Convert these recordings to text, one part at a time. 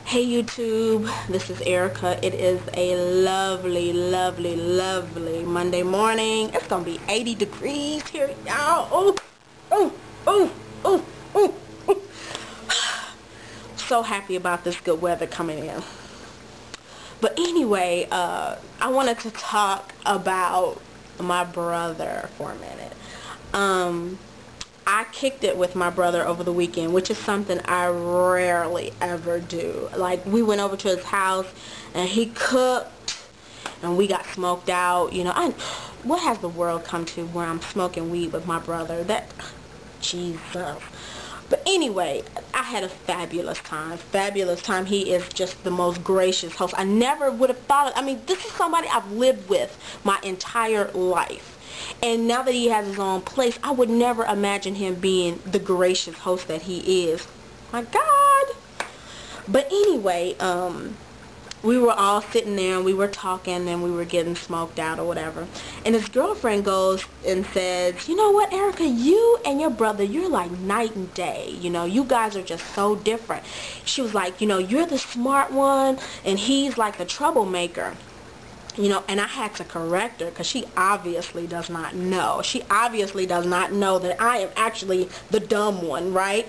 Hey YouTube, this is Erica. It is a lovely, lovely, lovely Monday morning. It's gonna be 80 degrees here, y'all. Oh, oh, oh, oh, oh, oh. So happy about this good weather coming in. But anyway, I wanted to talk about my brother for a minute. I kicked it with my brother over the weekend, which is something I rarely ever do. Like, we went over to his house and he cooked and we got smoked out. You know, what has the world come to where I'm smoking weed with my brother? Jesus. But anyway, I had a fabulous time. Fabulous time. He is just the most gracious host. I never would have thought I mean, this is somebody I've lived with my entire life. And now that he has his own place, I would never imagine him being the gracious host that he is. My God. But anyway, we were all sitting there and we were talking and we were getting smoked out or whatever. And his girlfriend goes and says, you know what, Erica, you and your brother, you're like night and day. You know, you guys are just so different. She was like, you know, you're the smart one and he's like the troublemaker. You know, and I had to correct her because she obviously does not know. She obviously does not know that I am actually the dumb one, right?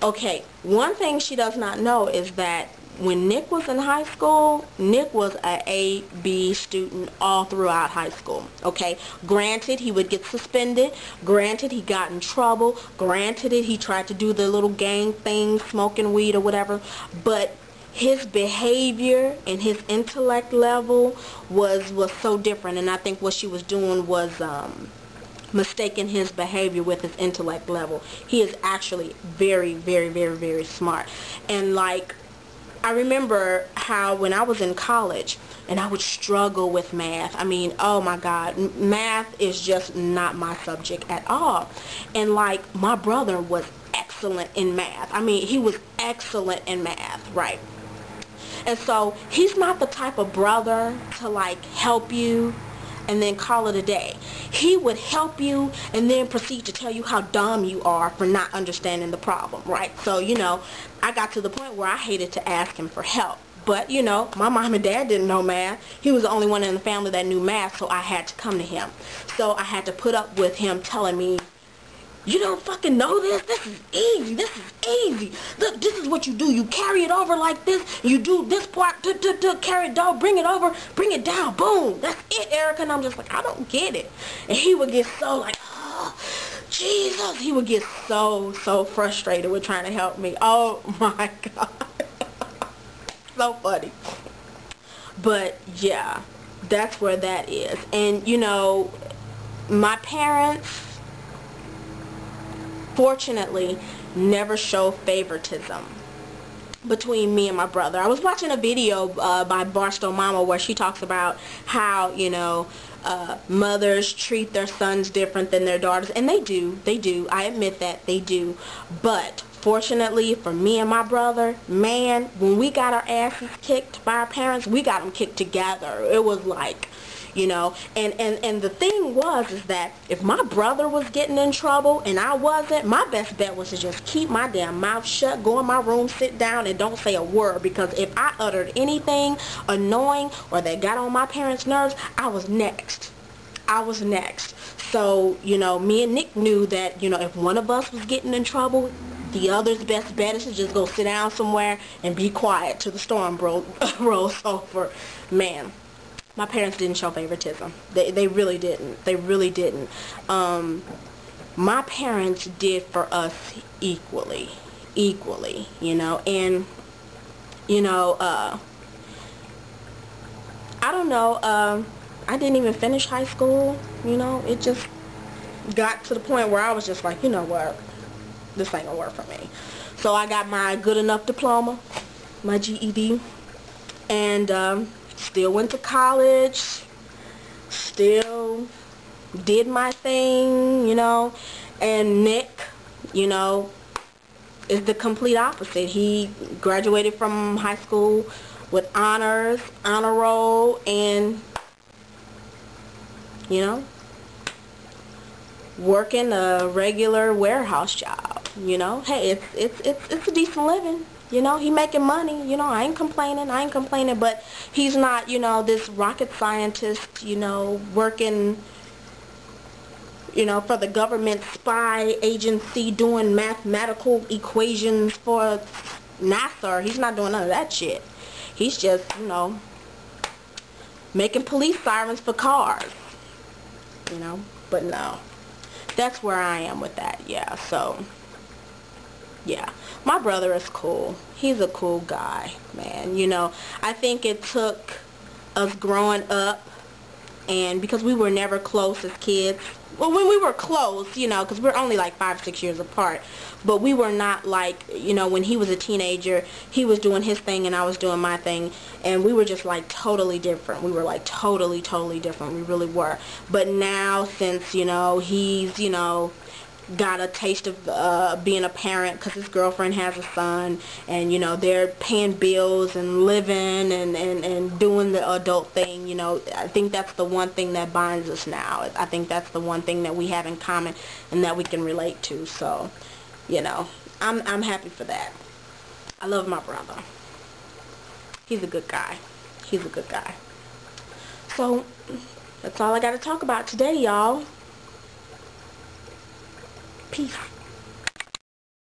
Okay, one thing she does not know is that when Nick was in high school, Nick was an A, B student all throughout high school, okay? Granted, he would get suspended. Granted, he got in trouble. Granted, he tried to do the little gang thing, smoking weed or whatever, but his behavior and his intellect level was so different, and I think what she was doing was mistaking his behavior with his intellect level. He is actually very, very, very, very smart. And like, I remember how when I was in college and I would struggle with math. I mean, oh my God, math is just not my subject at all. And like, my brother was excellent in math. I mean, he was excellent in math, right? And so he's not the type of brother to like help you and then call it a day. He would help you and then proceed to tell you how dumb you are for not understanding the problem, right? So, you know, I got to the point where I hated to ask him for help. But, you know, my mom and dad didn't know math. He was the only one in the family that knew math, so I had to come to him. So I had to put up with him telling me, you don't fucking know this? This is easy. This is easy. Look, this is what you do. You carry it over like this. You do this part, carry it down, bring it over, bring it down. Boom. That's it, Erica. And I'm just like, I don't get it. And he would get so like, oh, Jesus. He would get so frustrated with trying to help me. Oh, my God. So funny. But, yeah, that's where that is. And, you know, my parents, fortunately, never show favoritism between me and my brother. I was watching a video by Barstow Mama where she talks about how, you know, mothers treat their sons different than their daughters, and they do. I admit that they do. But fortunately for me and my brother, man, when we got our asses kicked by our parents, we got them kicked together. It was like, you know, and the thing is that if my brother was getting in trouble and I wasn't, my best bet was to just keep my damn mouth shut, go in my room, sit down, and don't say a word, because if I uttered anything annoying or that got on my parents' nerves, I was next. So, you know, me and Nick knew that, you know, if one of us was getting in trouble, the other's best bet is to just go sit down somewhere and be quiet till the storm rolls over. Man, my parents didn't show favoritism. They really didn't. They really didn't. My parents did for us equally, you know. And, you know, I don't know, I didn't even finish high school, you know. It just got to the point where I was just like, you know what, this ain't gonna work for me. So I got my good enough diploma, my GED, and still went to college, still did my thing, you know. And Nick, you know, is the complete opposite. He graduated from high school with honors, honor roll, and, you know, working a regular warehouse job, you know. Hey, it's a decent living. You know, he making money. You know, I ain't complaining, but he's not, you know, this rocket scientist, you know, working, you know, for the government spy agency doing mathematical equations for NASA. He's not doing none of that shit. He's just, you know, making police sirens for cars. You know, but no. That's where I am with that, yeah, so, yeah. My brother is cool. He's a cool guy, man, you know. I think it took us growing up, and because we were never close as kids, well, when we were close, you know, because we're only like 5-6 years apart, but we were not like, you know, when he was a teenager, he was doing his thing and I was doing my thing, and we were just like totally different. We were like totally different. We really were. But now, since, you know, he's, you know, got a taste of being a parent because his girlfriend has a son, and, you know, they're paying bills and living and doing the adult thing, you know, I think that's the one thing that binds us now. I think that's the one thing that we have in common and that we can relate to. So, you know, I'm happy for that. I love my brother. He's a good guy. He's a good guy. So, that's all I got to talk about today, y'all. Peace.